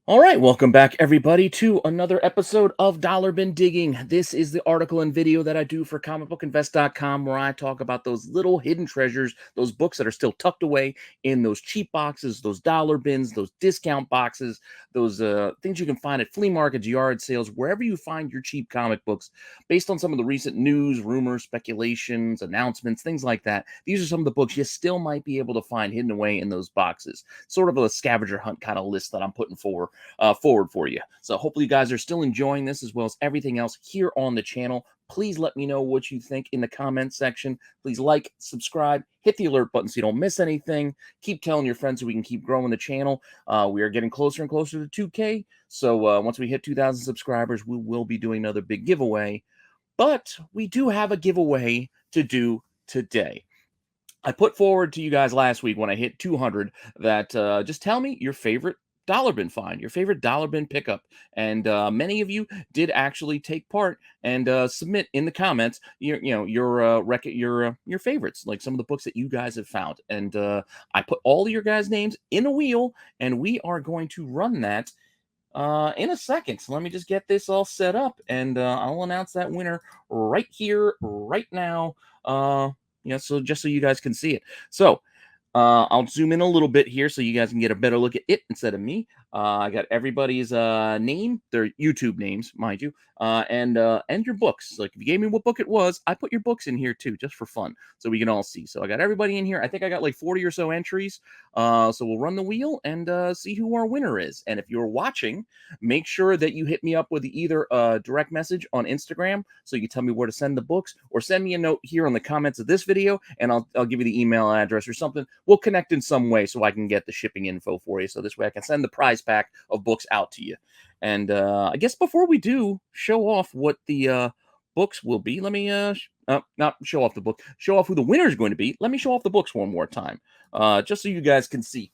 All right, welcome back, everybody, to another episode of Dollar Bin Digging. This is the article and video that I do for comicbookinvest.com, where I talk about those little hidden treasures, those books that are still tucked away in those cheap boxes, those dollar bins, those discount boxes, those things you can find at flea markets, yard sales, wherever you find your cheap comic books. Based on some of the recent news, rumors, speculations, announcements, things like that, these are some of the books you still might be able to find hidden away in those boxes. Sort of a scavenger hunt kind of list that I'm putting forward for you. So hopefully you guys are still enjoying this as well as everything else here on the channel. Please let me know what you think in the comments section. Please like, subscribe, hit the alert button so you don't miss anything. Keep telling your friends so we can keep growing the channel. We are getting closer and closer to 2K. So once we hit 2,000 subscribers, we will be doing another big giveaway. But we do have a giveaway to do today. I put forward to you guys last week when I hit 200 that just tell me your favorite dollar bin find, your favorite dollar bin pickup. And many of you did actually take part and submit in the comments your favorites, like some of the books that you guys have found. And I put all of your guys' names in a wheel, and we are going to run that in a second. So let me just get this all set up, and I'll announce that winner right here, right now. So just so you guys can see it. So I'll zoom in a little bit here so you guys can get a better look at it instead of me. I got everybody's name, their YouTube names, mind you, and your books. Like if you gave me what book it was, I put your books in here too, just for fun, so we can all see. So I got everybody in here. I think I got like 40 or so entries. So we'll run the wheel and see who our winner is. And if you're watching, make sure that you hit me up with either a direct message on Instagram so you can tell me where to send the books, or send me a note here on the comments of this video, and I'll give you the email address or something. We'll connect in some way so I can get the shipping info for you. So this way I can send the prize pack of books out to you. And I guess before we do show off what the books will be, let me not show off the book, show off who the winner is going to be. Let me show off the books one more time, just so you guys can see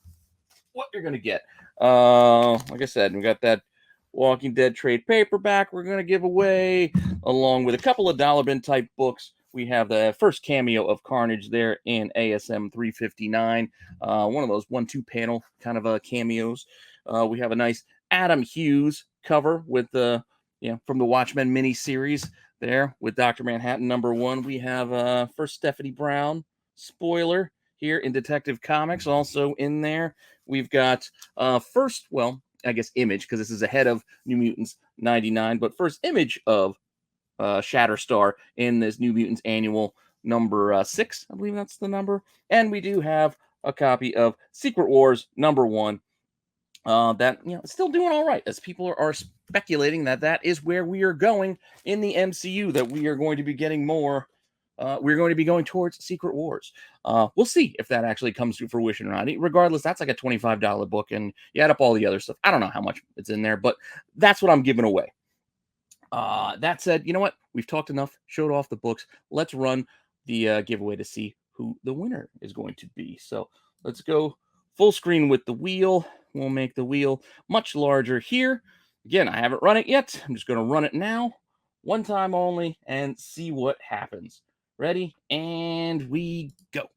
what you're going to get. Like I said, we got that Walking Dead trade paperback we're going to give away, along with a couple of dollar bin type books. We have the first cameo of Carnage there in ASM 359, one of those 1-2 panel kind of cameos. We have a nice Adam Hughes cover with the from the Watchmen miniseries there with Dr. Manhattan #1. We have first Stephanie Brown spoiler here in Detective Comics also in there. We've got first, well, I guess image, because this is ahead of New Mutants 99, but first image of Shatterstar in this New Mutants annual number 6. I believe that's the number. And we do have a copy of Secret Wars #1. That still doing all right, as people are speculating that is where we are going in the MCU, that we are going to be getting more. We're going to be going towards Secret Wars. We'll see if that actually comes to fruition or not. Regardless, that's like a $25 book, and you add up all the other stuff. I don't know how much it's in there, but that's what I'm giving away. That said, you know what? We've talked enough, showed off the books. Let's run the giveaway to see who the winner is going to be. So let's go full screen with the wheel. We'll make the wheel much larger here. Again, I haven't run it yet. I'm just going to run it now, one time only, and see what happens. Ready? And we go.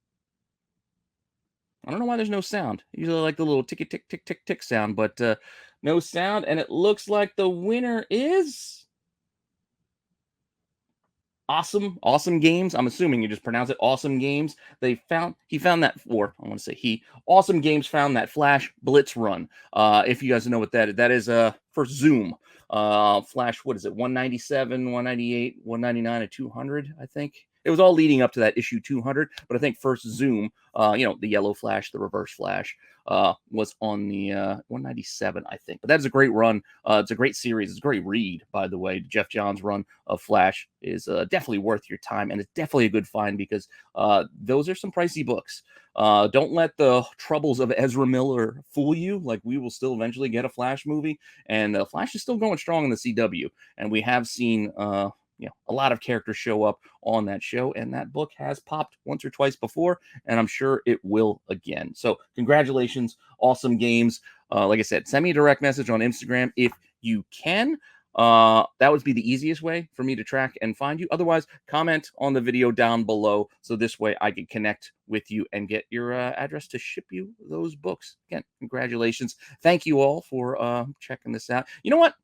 I don't know why there's no sound. Usually I like the little tick, tick, tick, tick, tick sound, but no sound. And it looks like the winner is Awesome Games. I'm assuming you just pronounce it Awesome Games. He found that, or I want to say Awesome Games found that Flash Blitz run. If you guys know what that is, for Zoom. Flash, what is it? 197, 198, 199, and 200, I think. It was all leading up to that issue 200, but I think first Zoom, the yellow Flash, the reverse Flash, was on the 197, I think. But that is a great run. It's a great series. It's a great read, by the way. Jeff Johns' run of Flash is definitely worth your time, and it's definitely a good find because those are some pricey books. Don't let the troubles of Ezra Miller fool you. Like, we will still eventually get a Flash movie, and Flash is still going strong in the CW, and we have seen a lot of characters show up on that show, and that book has popped once or twice before, and I'm sure it will again. So congratulations, Awesome Games. Like I said, send me a direct message on Instagram if you can. That would be the easiest way for me to track and find you. Otherwise, comment on the video down below so this way I can connect with you and get your address to ship you those books. Again, congratulations. Thank you all for checking this out. You know what?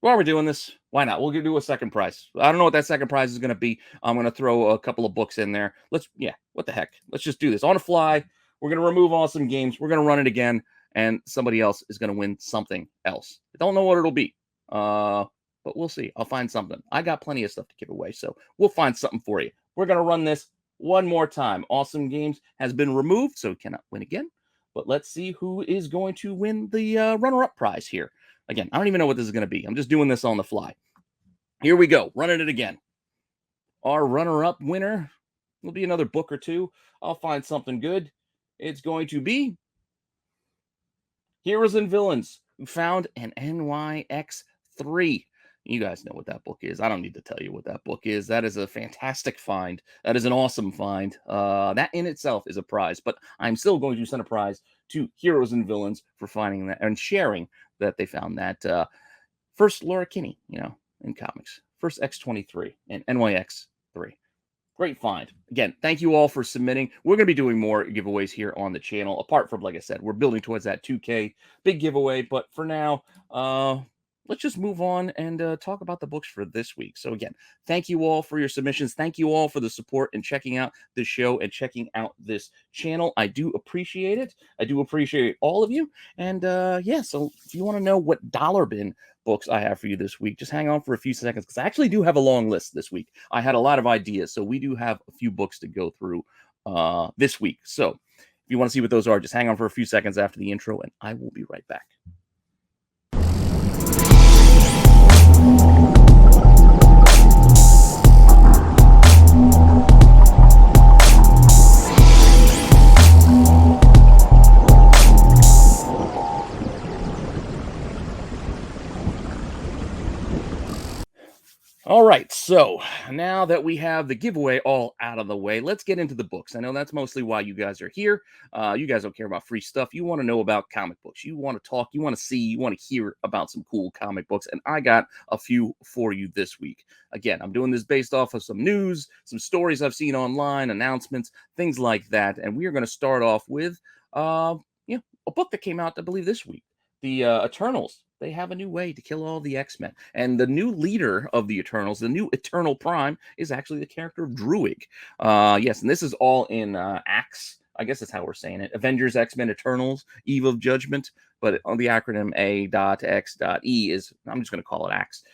While we're doing this, why not? We'll do a second prize. I don't know what that second prize is going to be. I'm going to throw a couple of books in there. Yeah, what the heck? Let's just do this on the fly. We're going to remove awesome games. We're going to run it again, and somebody else is going to win something else. I don't know what it'll be, but we'll see. I'll find something. I got plenty of stuff to give away, so we'll find something for you. We're going to run this one more time. Awesome Games has been removed, so we cannot win again. But let's see who is going to win the runner-up prize here. Again, I don't even know what this is going to be. I'm just doing this on the fly. Here we go. Running it again. Our runner-up winner will be another book or two. I'll find something good. It's going to be Heroes and Villains, Who Found an NYX3. You guys know what that book is. I don't need to tell you what that book is. That is a fantastic find. That is an awesome find. That in itself is a prize, but I'm still going to send a prize to Heroes and Villains for finding that and sharing that they found that. First Laura Kinney, in comics. First X-23 and NYX3. Great find. Again, thank you all for submitting. We're going to be doing more giveaways here on the channel. Apart from, like I said, we're building towards that 2K big giveaway. But for now, let's just move on and talk about the books for this week. So again, thank you all for your submissions. Thank you all for the support and checking out this show and checking out this channel. I do appreciate it. I do appreciate all of you. And yeah, so if you want to know what dollar bin books I have for you this week, just hang on for a few seconds because I actually do have a long list this week. I had a lot of ideas, so we do have a few books to go through this week. So if you want to see what those are, just hang on for a few seconds after the intro, and I will be right back. All right, so now that we have the giveaway all out of the way, let's get into the books. I know that's mostly why you guys are here. You guys don't care about free stuff. You want to know about comic books. You want to talk. You want to see. You want to hear about some cool comic books. And I got a few for you this week. Again, I'm doing this based off of some news, some stories I've seen online, announcements, things like that. And we are going to start off with a book that came out, I believe, this week. The Eternals. They have a new way to kill all the X-Men. And the new leader of the Eternals, the new Eternal Prime, is actually the character of Druig. Yes, and this is all in AX. I guess that's how we're saying it. Avengers, X-Men, Eternals, Eve of Judgment. But on the acronym A.X.E is, I'm just going to call it AX.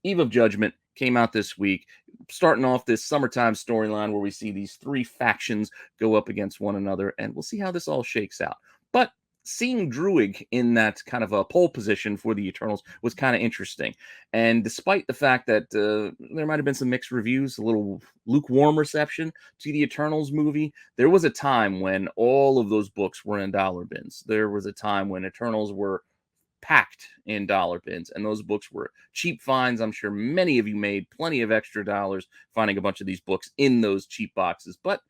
Eve of Judgment came out this week, starting off this summertime storyline where we see these three factions go up against one another. And we'll see how this all shakes out. But seeing Druig in that kind of a pole position for the Eternals was kind of interesting. And despite the fact that there might have been some mixed reviews, a little lukewarm reception to the Eternals movie, there was a time when all of those books were in dollar bins. There was a time when Eternals were packed in dollar bins, and those books were cheap finds. I'm sure many of you made plenty of extra dollars finding a bunch of these books in those cheap boxes, but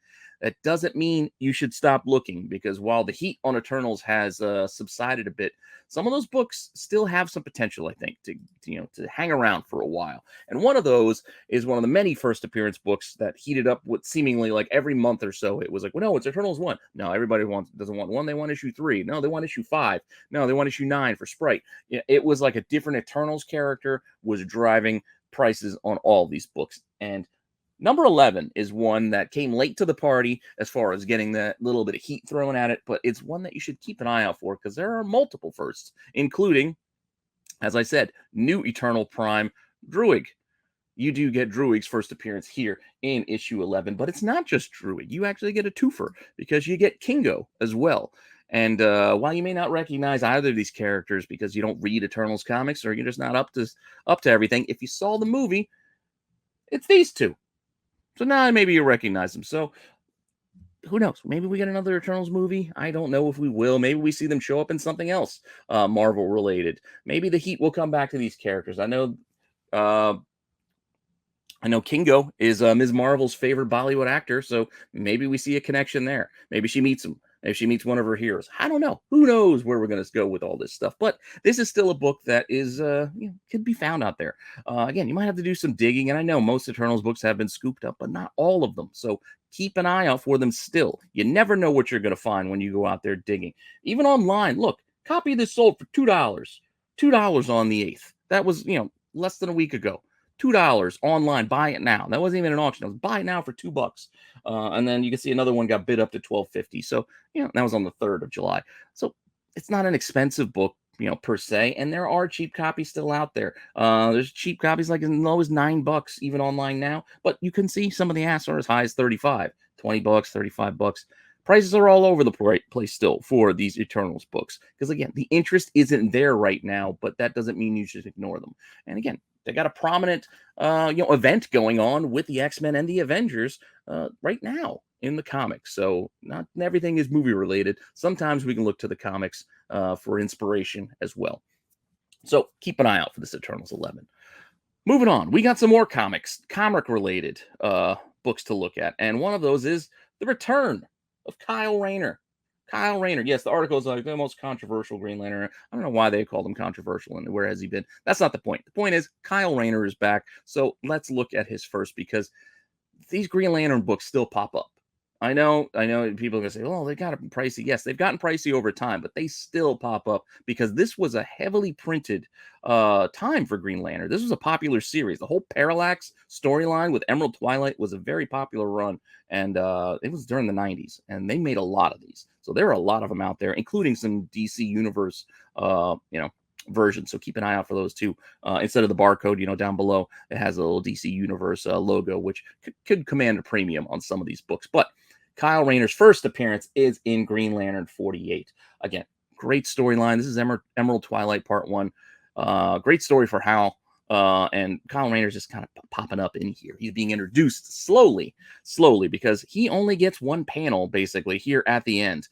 that doesn't mean you should stop looking, because while the heat on Eternals has subsided a bit, some of those books still have some potential, I think, to hang around for a while. And one of those is one of the many first appearance books that heated up with seemingly like every month or so. It was like, well, no, it's Eternals 1. No, everybody doesn't want 1. They want issue 3. No, they want issue 5. No, they want issue 9 for Sprite. It was like a different Eternals character was driving prices on all these books. And number 11 is one that came late to the party as far as getting that little bit of heat thrown at it, but it's one that you should keep an eye out for because there are multiple firsts, including, as I said, new Eternal Prime, Druig. You do get Druig's first appearance here in issue 11, but it's not just Druig. You actually get a twofer because you get Kingo as well. And while you may not recognize either of these characters because you don't read Eternals comics or you're just not up to everything, if you saw the movie, it's these two. So now maybe you recognize them. So who knows? Maybe we get another Eternals movie. I don't know if we will. Maybe we see them show up in something else Marvel related. Maybe the heat will come back to these characters. I know Kingo is Ms. Marvel's favorite Bollywood actor, so maybe we see a connection there. Maybe she meets him. If she meets one of her heroes, I don't know. Who knows where we're going to go with all this stuff? But this is still a book that is, could be found out there. Again, you might have to do some digging, and I know most Eternals books have been scooped up, but not all of them. So keep an eye out for them still. You never know what you're going to find when you go out there digging. Even online, look, copy of this sold for $2. $2 on the 8th. That was, less than a week ago. $2 online. Buy it now. That wasn't even an auction. It was buy it now for $2. And then you can see another one got bid up to $12.50. So, that was on the 3rd of July. So it's not an expensive book, per se. And there are cheap copies still out there. There's cheap copies like as low as $9 even online now. But you can see some of the asks are as high as 35, $20, $35. Prices are all over the place still for these Eternals books. Because again, the interest isn't there right now, but that doesn't mean you should ignore them. And again, they got a prominent event going on with the X-Men and the Avengers right now in the comics. So not everything is movie related. Sometimes we can look to the comics for inspiration as well. So keep an eye out for this Eternals 11. Moving on, we got some more comic related books to look at. And one of those is The Return of Kyle Rayner. Kyle Rayner. Yes, the article is like the most controversial Green Lantern. I don't know why they called him controversial and where has he been. That's not the point. The point is Kyle Rayner is back. So let's look at his first because these Green Lantern books still pop up. I know people are going to say, oh, they got pricey. Yes, they've gotten pricey over time, but they still pop up because this was a heavily printed time for Green Lantern. This was a popular series. The whole Parallax storyline with Emerald Twilight was a very popular run, and it was during the 90s, and they made a lot of these. So there are a lot of them out there, including some DC Universe, version. So keep an eye out for those too. Instead of the barcode, down below, it has a little DC Universe logo, which could command a premium on some of these books. But Kyle Rayner's first appearance is in Green Lantern 48. Again, great storyline. This is Emerald Twilight Part 1. Great story for Hal. And Kyle Rayner's just kind of popping up in here. He's being introduced slowly, because he only gets one panel basically here at the end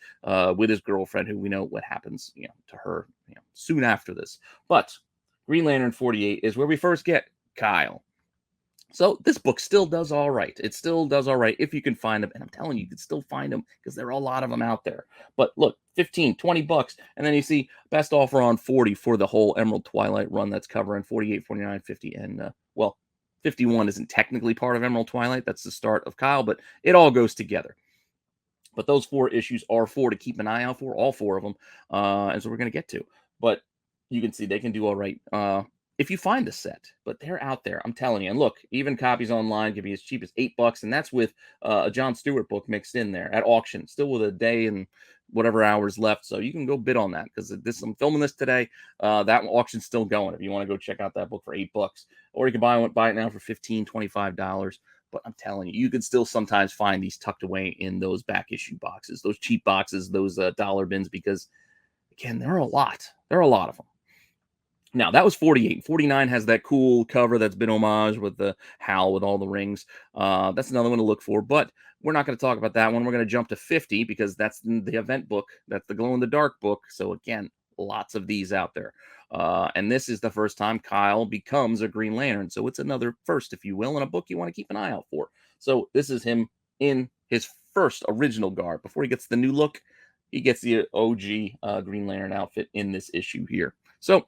with his girlfriend, who we know what happens, to her, soon after this. But Green Lantern 48 is where we first get Kyle. So this book still does all right. It still does all right if you can find them. And I'm telling you, you can still find them because there are a lot of them out there. But look, $15, $20. And then you see best offer on 40 for the whole Emerald Twilight run that's covering 48, 49, 50. And, 51 isn't technically part of Emerald Twilight. That's the start of Kyle, but it all goes together. But those 4 issues are 4 to keep an eye out for, all 4 of them. And so we're going to get to. But you can see they can do all right. If you find the set, but they're out there, I'm telling you. And look, even copies online can be as cheap as $8, and that's with a John Stewart book mixed in there at auction, still with a day and whatever hours left. So you can go bid on that because I'm filming this today. That auction's still going. If you want to go check out that book for $8, or you can buy it now for $15, $25. But I'm telling you, you can still sometimes find these tucked away in those back issue boxes, those cheap boxes, those dollar bins, because again, there are a lot. There are a lot of them. Now, that was 48. 49 has that cool cover that's been homage with the Hal with all the rings. That's another one to look for, but we're not going to talk about that one. We're going to jump to 50 because that's the event book. That's the glow-in-the-dark book. So, again, lots of these out there. And this is the first time Kyle becomes a Green Lantern. So it's another first, if you will, and a book you want to keep an eye out for. So this is him in his first original garb. Before he gets the new look, he gets the OG Green Lantern outfit in this issue here. So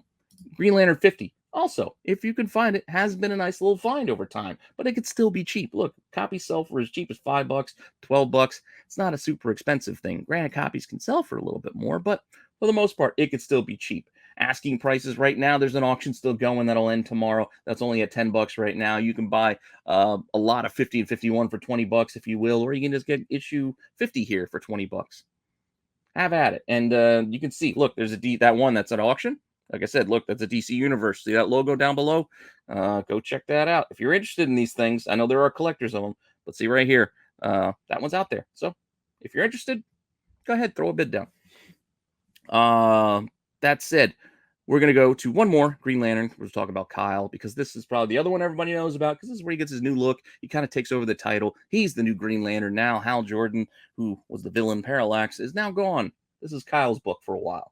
Green Lantern 50, also, if you can find it, has been a nice little find over time, but it could still be cheap. Look, copies sell for as cheap as $5, $12. It's not a super expensive thing. Granted, copies can sell for a little bit more, but for the most part, it could still be cheap. Asking prices right now, there's an auction still going that'll end tomorrow. That's only at $10 right now. You can buy a lot of 50 and 51 for $20 if you will, or you can just get issue 50 here for $20. Have at it. And you can see, look, there's that one that's at auction. Like I said, look, that's a DC Universe. See that logo down below? Go check that out. If you're interested in these things, I know there are collectors of them, but see right here, that one's out there. So if you're interested, go ahead, throw a bid down. That said, we're going to go to one more Green Lantern. We're talking about Kyle because this is probably the other one everybody knows about because this is where he gets his new look. He kind of takes over the title. He's the new Green Lantern now. Hal Jordan, who was the villain Parallax, is now gone. This is Kyle's book for a while.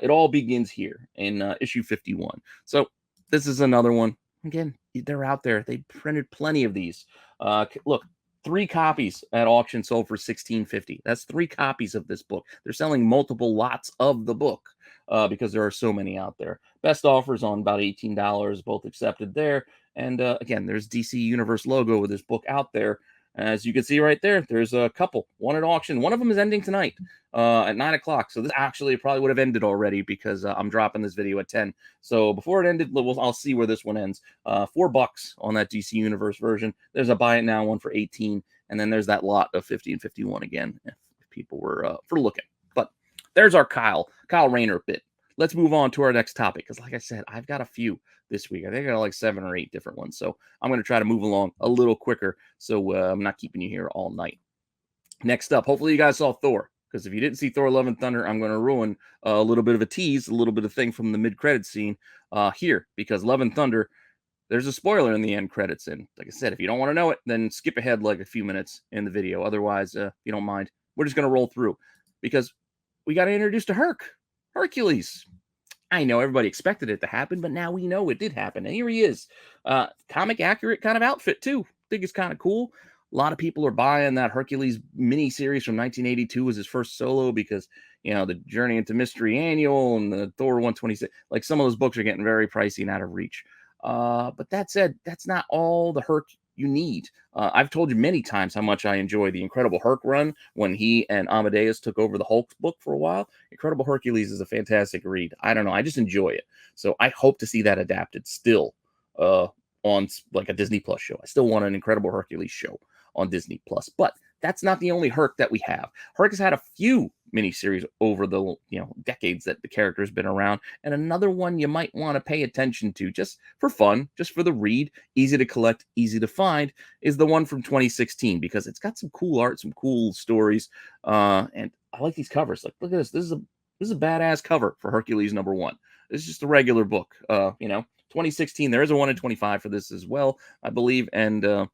It all begins here in issue 51. So this is another one. Again, they're out there. They printed plenty of these. Look, 3 copies at auction sold for $16.50. That's 3 copies of this book. They're selling multiple lots of the book because there are so many out there. Best offers on about $18, both accepted there. And again, there's DC Universe logo with this book out there. As you can see right there, there's a couple. One at auction. One of them is ending tonight at 9 o'clock. So this actually probably would have ended already because I'm dropping this video at 10. So before it ended, I'll see where this one ends. $4 on that DC Universe version. There's a buy it now one for 18, and then there's that lot of 50 and 51 again if people were for looking. But there's our Kyle Rayner bit. Let's move on to our next topic because, like I said, I've got a few this week. I think I got like 7 or 8 different ones. So I'm going to try to move along a little quicker so I'm not keeping you here all night. Next up, hopefully you guys saw Thor. Because if you didn't see Thor: Love and Thunder, I'm going to ruin a little bit of a tease, a little bit of thing from the mid-credits scene here. Because Love and Thunder, there's a spoiler in the end credits. And like I said, if you don't want to know it, then skip ahead like a few minutes in the video. Otherwise, if you don't mind, we're just going to roll through. Because we got introduced to Hercules. I know everybody expected it to happen, but now we know it did happen. And here he is. Comic accurate kind of outfit, too. I think it's kind of cool. A lot of people are buying that Hercules mini series from 1982 as his first solo because, you know, the Journey into Mystery Annual and the Thor 126, like some of those books are getting very pricey and out of reach. But that said, that's not all the Herc you need. I've told you many times how much I enjoy the Incredible Herc run when he and Amadeus took over the Hulk book for a while. Incredible Hercules is a fantastic read. I don't know. I just enjoy it. So I hope to see that adapted still on like a Disney Plus show. I still want an Incredible Hercules show on Disney Plus. But that's not the only Herc that we have. Herc has had a few miniseries over the decades that the character has been around, and another one you might want to pay attention to just for fun, just for the read, easy to collect, easy to find, is the one from 2016 because it's got some cool art, some cool stories, and I like these covers. Like, look at this. This is a badass cover for Hercules #1. This is just a regular book. 2016. There is a 1 in 25 for this as well, I believe, and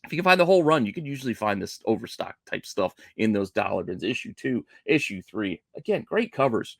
if you can find the whole run, you could usually find this overstock type stuff in those dollar bins. Issue 2, issue 3. Again, great covers,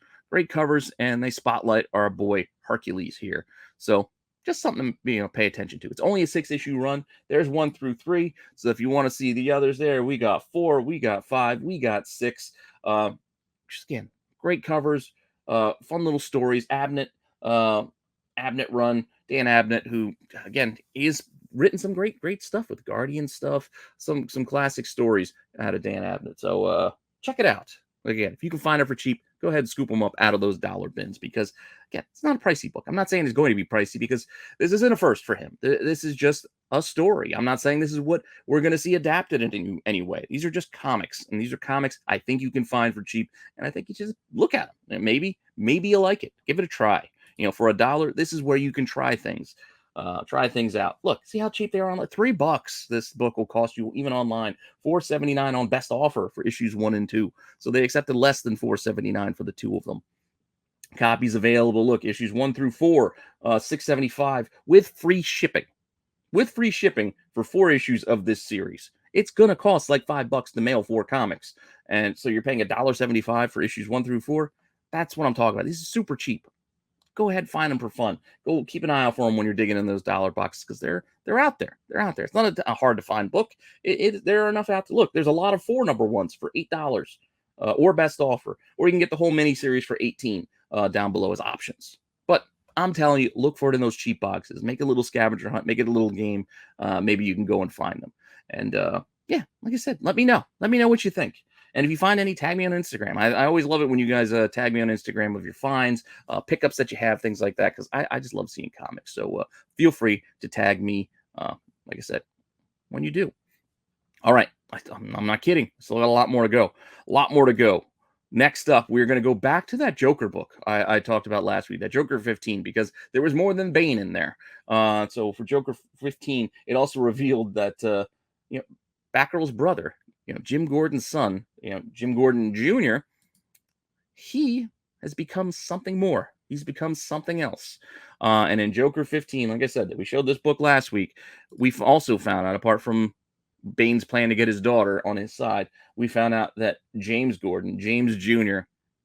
and they spotlight our boy Hercules here. So just something to pay attention to. It's only a 6-issue run. There's 1 through 3. So if you want to see the others there, we got 4, we got 5, we got 6. Just again, great covers, fun little stories. Abnett run. Dan Abnett, who again is written some great stuff with Guardian stuff, some classic stories out of Dan Abnett. So check it out. Again, if you can find it for cheap, go ahead and scoop them up out of those dollar bins because, again, it's not a pricey book. I'm not saying it's going to be pricey because this isn't a first for him. This is just a story. I'm not saying this is what we're going to see adapted in any way. These are just comics, and these are comics I think you can find for cheap, and I think you just look at them, and maybe you like it. Give it a try. For $1, this is where you can try things. Try things out. Look, see how cheap they are on like $3. This book will cost you even online $4.79 on best offer for issues 1 and 2. So they accepted less than $4.79 for the 2 of them. Copies available. Look, issues 1 through 4, $6.75 with free shipping. With free shipping for 4 issues of this series. It's gonna cost like $5 to mail 4 comics, and so you're paying $1.75 for issues 1 through 4. That's what I'm talking about. This is super cheap. Go ahead and find them for fun. Go keep an eye out for them when you're digging in those dollar boxes because they're out there. They're out there. It's not a hard to find book. There are enough out to look. There's a lot of 4 #1s for $8 or best offer, or you can get the whole mini series for $18 down below as options. But I'm telling you, look for it in those cheap boxes. Make a little scavenger hunt. Make it a little game. Maybe you can go and find them. And yeah, like I said, let me know. Let me know what you think. And if you find any, tag me on Instagram. I always love it when you guys tag me on Instagram of your finds, pickups that you have, things like that, because I just love seeing comics. So feel free to tag me, like I said, when you do. All right. I'm not kidding. Still got a lot more to go. A lot more to go. Next up, we're going to go back to that Joker book I talked about last week, that Joker 15, because there was more than Bane in there. So for Joker 15, it also revealed that, Batgirl's brother, Jim Gordon's son, Jim Gordon Jr., he has become something more. He's become something else. And in Joker 15, like I said, we showed this book last week. We've also found out, apart from Bane's plan to get his daughter on his side, we found out that James Gordon, James Jr.,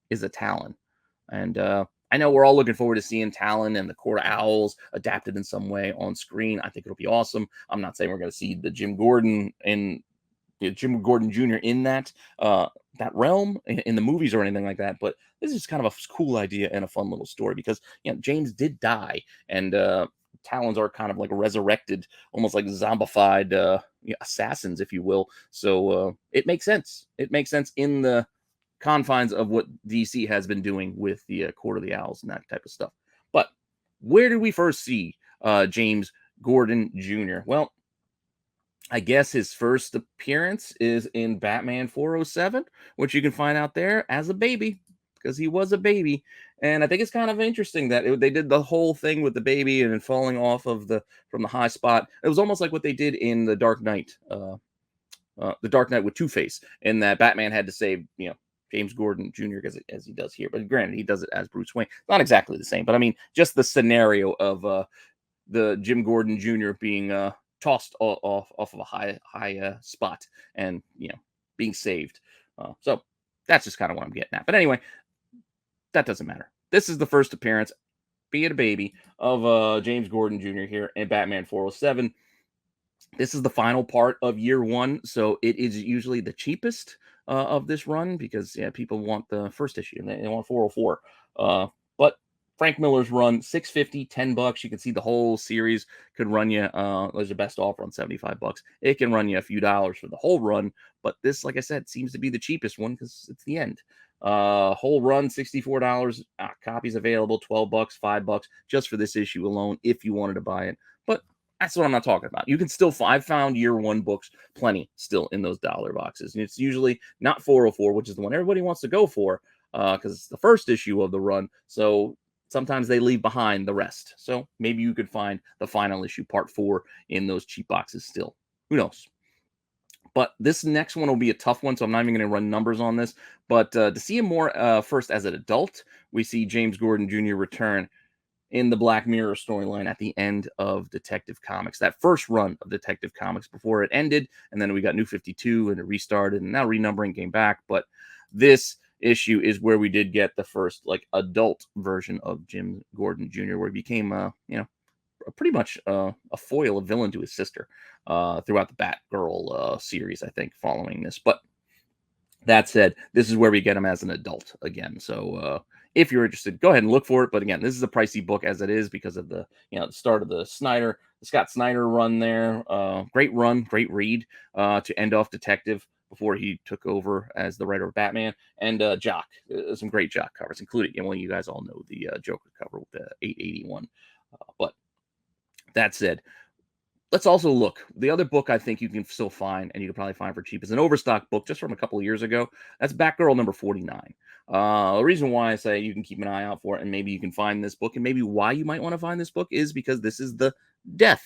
is a Talon. And I know we're all looking forward to seeing Talon and the Court of Owls adapted in some way on screen. I think it'll be awesome. I'm not saying we're going to see the Jim Gordon in Jim Gordon Jr. in that realm in the movies or anything like that. But this is kind of a cool idea and a fun little story because James did die, and Talons are kind of like resurrected, almost like zombified assassins, if you will. So it makes sense. It makes sense in the confines of what DC has been doing with the Court of the Owls and that type of stuff. But where did we first see James Gordon Jr.? Well, I guess his first appearance is in Batman 407, which you can find out there as a baby because he was a baby. And I think it's kind of interesting that they did the whole thing with the baby and then falling off of from the high spot. It was almost like what they did in the Dark Knight with Two Face, in that Batman had to save James Gordon Jr. as he does here. But granted, he does it as Bruce Wayne. Not exactly the same, but I mean, just the scenario of the Jim Gordon Jr. being tossed off of a high spot and being saved. So that's just kind of what I'm getting at. But anyway, that doesn't matter. This is the first appearance, be it a baby, of James Gordon Jr. here in Batman 407. This is the final part of year one, so it is usually the cheapest of this run because people want the first issue and they want 404. But Frank Miller's run, $6.50, $10. You can see the whole series could run you. There's a best offer on $75. It can run you a few dollars for the whole run, but this, like I said, seems to be the cheapest one because it's the end. Whole run, $64. Copies available, $12, $5 just for this issue alone if you wanted to buy it. But that's what I'm not talking about. You can still I've found year one books plenty still in those dollar boxes. And it's usually not 404, which is the one everybody wants to go for because it's the first issue of the run. So sometimes they leave behind the rest. So maybe you could find the final issue, part 4, in those cheap boxes still. Who knows? But this next one will be a tough one, so I'm not even going to run numbers on this. But to see him more first as an adult, we see James Gordon Jr. return in the Black Mirror storyline at the end of Detective Comics. That first run of Detective Comics before it ended, and then we got New 52, and it restarted, and now renumbering came back. But this issue is where we did get the first adult version of Jim Gordon Jr., where he became pretty much a foil, a villain to his sister throughout the Batgirl series, I think, following this. But that said, this is where we get him as an adult again. So if you're interested, go ahead and look for it. But again, this is a pricey book as it is because of the start of the Scott Snyder run there. Great run, great read to end off Detective before he took over as the writer of Batman. And Jock, some great Jock covers, including, you guys all know the Joker cover with the 881. But that said, let's also look. The other book I think you can still find, and you can probably find for cheap, is an overstock book just from a couple of years ago. That's Batgirl number 49. The reason why I say you can keep an eye out for it, and maybe you can find this book, and maybe why you might want to find this book is because this is the death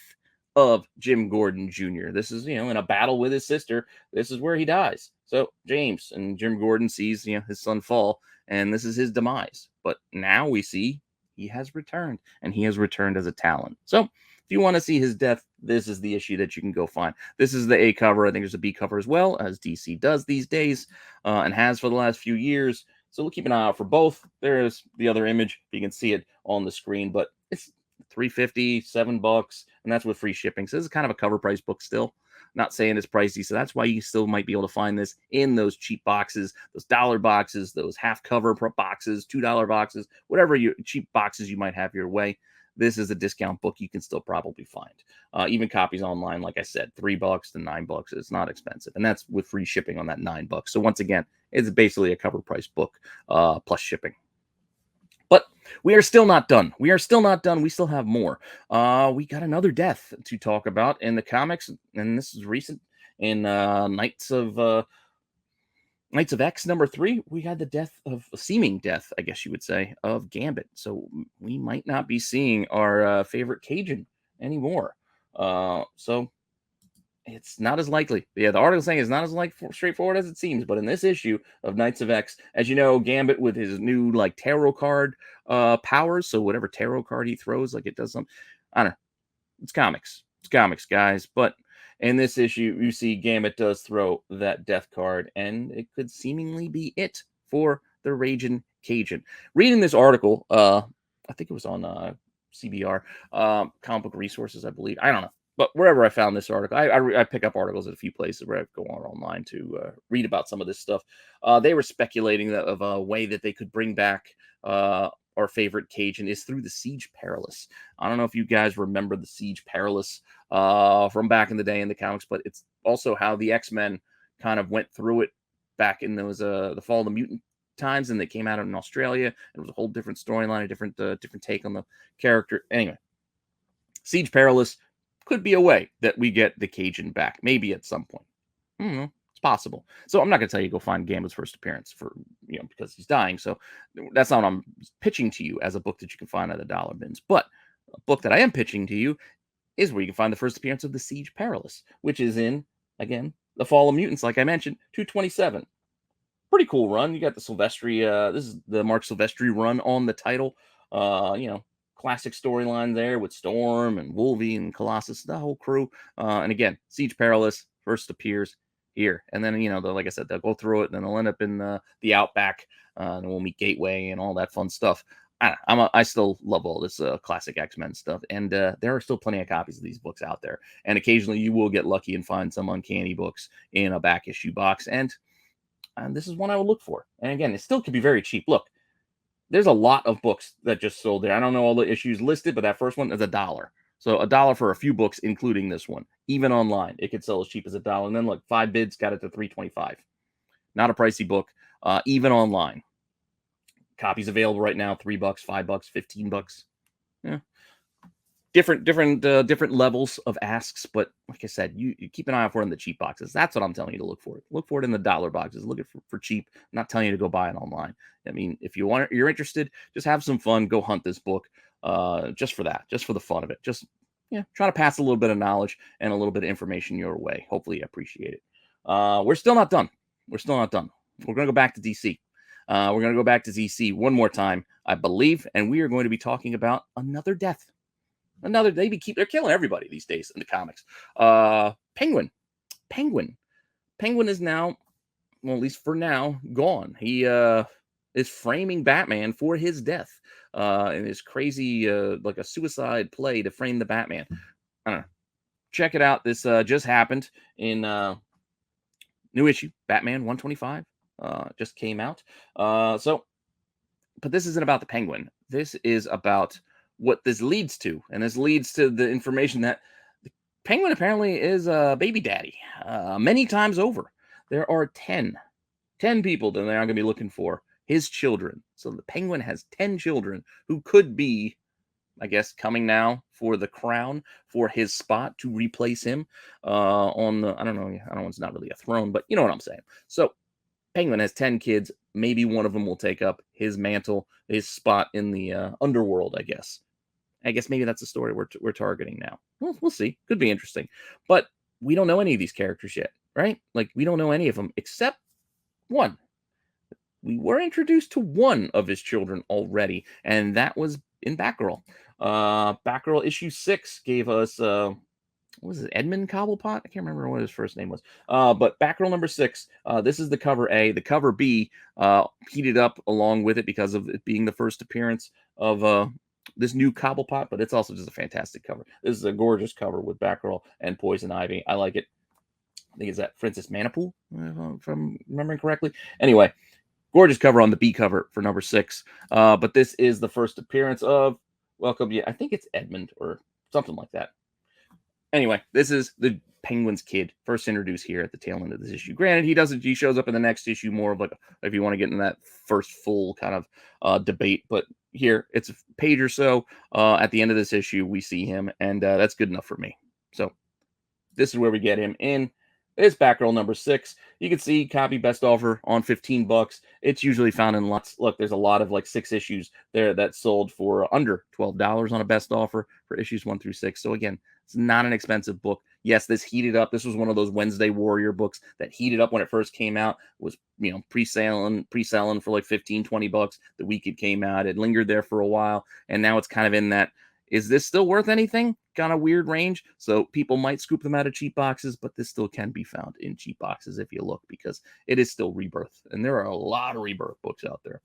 of Jim Gordon Jr. This is, in a battle with his sister. This is where he dies. So James and Jim Gordon sees, his son fall, and this is his demise. But now we see he has returned, and he has returned as a Talon. So if you want to see his death, this is the issue that you can go find. This is the A cover. I think there's a B cover as well, as DC does these days and has for the last few years. So we'll keep an eye out for both. There's the other image. You can see it on the screen, but it's $3.50, $7, and that's with free shipping. So this is kind of a cover price book still. Not saying it's pricey, so that's why you still might be able to find this in those cheap boxes, those dollar boxes, those half cover boxes, $2 boxes, whatever cheap boxes you might have your way. This is a discount book you can still probably find. Even copies online, like I said, $3 to $9. It's not expensive. And that's with free shipping on that $9. So once again, it's basically a cover price book plus shipping. But we are still not done. We still have more. We got another death to talk about in the comics. And this is recent in Knights of X number 3, we had the seeming death, I guess you would say, of Gambit. So we might not be seeing our favorite Cajun anymore. So it's not as likely. Yeah, the article saying it's not as straightforward as it seems. But in this issue of Knights of X, as you know, Gambit with his new tarot card powers. So whatever tarot card he throws, it does something. I don't know. It's comics. It's comics, guys. But in this issue, you see Gambit does throw that death card, and it could seemingly be it for the Raging Cajun. Reading this article, I think it was on CBR, Comic Book Resources, I believe. I don't know. But wherever I found this article, I pick up articles at a few places where I go on online to read about some of this stuff. They were speculating that of a way that they could bring back our favorite Cajun is through the Siege Perilous. I don't know if you guys remember the Siege Perilous from back in the day in the comics, but it's also how the X-Men kind of went through it back in those the Fall of the Mutant times, and they came out in Australia. And it was a whole different storyline, a different take on the character. Anyway, Siege Perilous could be a way that we get the Cajun back, maybe at some point. It's possible. So I'm not going to tell you go find Gambit's first appearance for because he's dying. So that's not what I'm pitching to you as a book that you can find at the dollar bins. But a book that I am pitching to you is where you can find the first appearance of the Siege Perilous, which is in again the Fall of Mutants, like I mentioned, 227. Pretty cool run. You got the Silvestri. This is the Mark Silvestri run on the title. Classic storyline there with Storm and Wolvie and Colossus, the whole crew. And again, Siege Perilous first appears here. And then, like I said, they'll go through it and then they'll end up in the Outback. And we'll meet Gateway and all that fun stuff. I still love all this classic X-Men stuff. And there are still plenty of copies of these books out there. And occasionally you will get lucky and find some uncanny books in a back issue box. And this is one I would look for. And again, it still could be very cheap. Look, there's a lot of books that just sold there. I don't know all the issues listed, but that first one is $1. So $1 for a few books, including this one. Even online, it could sell as cheap as $1. And then look, 5 bids got it to $3.25. Not a pricey book, even online. Copies available right now: $3, $5, $15. Yeah, different levels of asks, but like I said, you keep an eye out for it in the cheap boxes. That's what I'm telling you to look for. Look for it in the dollar boxes. Look for cheap. I'm not telling you to go buy it online. I mean, if you're interested, just have some fun. Go hunt this book, just for that, just for the fun of it. Just try to pass a little bit of knowledge and a little bit of information your way. Hopefully, you appreciate it. We're still not done. We're gonna go back to DC. We're gonna go back to DC one more time, I believe, and we are going to be talking about another death. They're killing everybody these days in the comics. Penguin is now, well, at least for now, gone. He is framing Batman for his death in his crazy like a suicide play to frame the Batman. I don't know. Check it out. This just happened in new issue Batman 125 just came out. But this isn't about the Penguin. This is about what this leads to, and this leads to the information that the Penguin apparently is a baby daddy many times over. There are 10 people that they're going to be looking for his children. So the Penguin has 10 children who could be, I guess, coming now for the crown, for his spot to replace him on the, I don't know, it's not really a throne, but you know what I'm saying. So Penguin has 10 kids. Maybe one of them will take up his mantle, his spot in the underworld, I guess. Maybe that's the story we're targeting now. We'll see. Could be interesting. But we don't know any of these characters yet, right? Like, we don't know any of them except one. We were introduced to one of his children already, and that was in Batgirl. Batgirl issue 6 gave us, what was it, Edmund Cobblepot? I can't remember what his first name was. But Batgirl number 6, this is the cover A. The cover B heated up along with it because of it being the first appearance of this new Cobblepot, but it's also just a fantastic cover. This is a gorgeous cover with Batgirl and Poison Ivy. I like it. I think it's that Francis Manipool, if I'm remembering correctly. Anyway, gorgeous cover on the B cover for number 6. But this is the first appearance of, I think it's Edmund or something like that. Anyway, this is the Penguin's kid, first introduced here at the tail end of this issue. Granted, he shows up in the next issue more of like, if you want to get in that first full kind of debate, but here it's a page or so. At the end of this issue, we see him, and that's good enough for me. So this is where we get him in. It's Batgirl number 6. You can see copy best offer on $15. It's usually found in lots. Look, there's a lot of like 6 issues there that sold for under $12 on a best offer for issues 1 through 6. So again, it's not an expensive book. Yes, this heated up. This was one of those Wednesday Warrior books that heated up when it first came out. It was, pre-selling for like $15-20 the week it came out. It lingered there for a while, and now it's kind of in that, is this still worth anything? Kind of weird range. So people might scoop them out of cheap boxes, but this still can be found in cheap boxes if you look, because it is still Rebirth. And there are a lot of Rebirth books out there.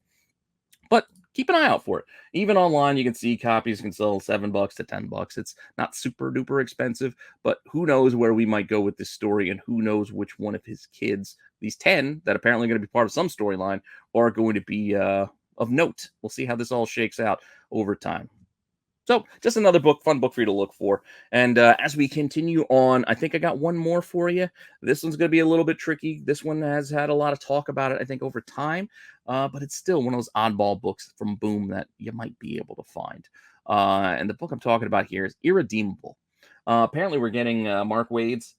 But keep an eye out for it. Even online, you can see copies can sell $7 to $10. It's not super duper expensive, but who knows where we might go with this story, and who knows which one of his kids, these 10 that apparently are going to be part of some storyline, are going to be of note. We'll see how this all shakes out over time. So, just another book, fun book for you to look for. And as we continue on, I think I got one more for you. This one's going to be a little bit tricky. This one has had a lot of talk about it, I think, over time. But it's still one of those oddball books from Boom that you might be able to find. And the book I'm talking about here is Irredeemable. Apparently, we're getting Mark Waid's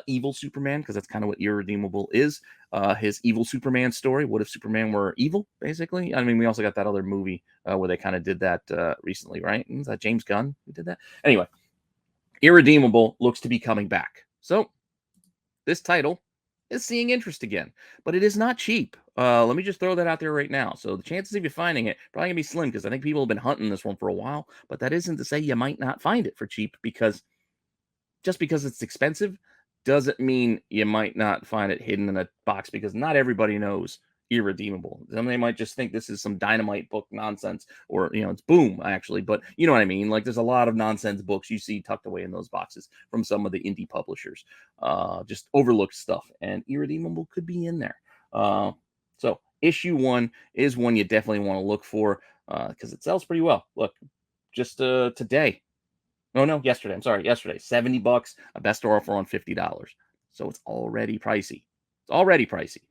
evil Superman, because that's kind of what Irredeemable is. His evil Superman story. What if Superman were evil, basically? I mean, we also got that other movie where they kind of did that recently, right? Is that James Gunn who did that? Anyway, Irredeemable looks to be coming back. So this title is seeing interest again, but it is not cheap. Let me just throw that out there right now. So the chances of you finding it probably gonna be slim, because I think people have been hunting this one for a while, but that isn't to say you might not find it for cheap, because just because it's expensive doesn't mean you might not find it hidden in a box, because not everybody knows Irredeemable. Some they might just think this is some dynamite book nonsense, or it's Boom actually, but you know what I mean. Like, there's a lot of nonsense books you see tucked away in those boxes from some of the indie publishers, just overlooked stuff, and Irredeemable could be in there. So issue 1 is one you definitely want to look for, because it sells pretty well. Look, just today. Oh no, yesterday. I'm sorry, yesterday. $70, a best offer on $50. So it's already pricey. It's already pricey.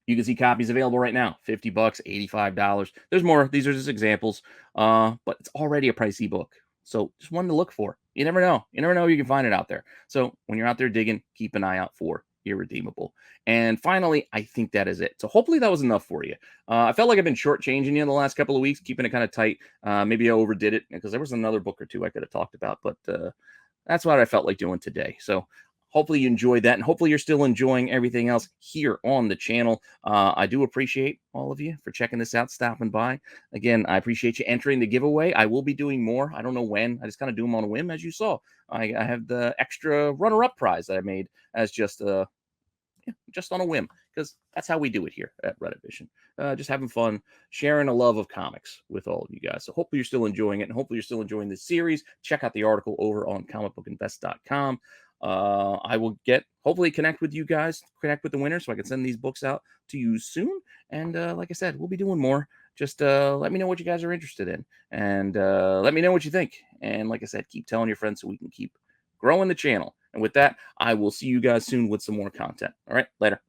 You can see copies available right now. $50, $85. There's more. These are just examples. But it's already a pricey book. So just one to look for. You never know. You never know, you can find it out there. So when you're out there digging, keep an eye out for Irredeemable. And finally, I think that is it. So hopefully that was enough for you. I felt like I've been shortchanging you in the last couple of weeks, keeping it kind of tight. Maybe I overdid it, because there was another book or two I could have talked about, but that's what I felt like doing today. So hopefully you enjoyed that, and hopefully you're still enjoying everything else here on the channel. I do appreciate all of you for checking this out, stopping by. Again, I appreciate you entering the giveaway. I will be doing more. I don't know when. I just kind of do them on a whim, as you saw. I have the extra runner-up prize that I made as just on a whim, because that's how we do it here at Rennavision. Just having fun, sharing a love of comics with all of you guys. So hopefully you're still enjoying it, and hopefully you're still enjoying this series. Check out the article over on comicbookinvest.com. I will hopefully connect with you guys, connect with the winners, so I can send these books out to you soon. And like I said, we'll be doing more. Just let me know what you guys are interested in, and let me know what you think. And like I said, keep telling your friends so we can keep growing the channel. And with that, I will see you guys soon with some more content. All right, later.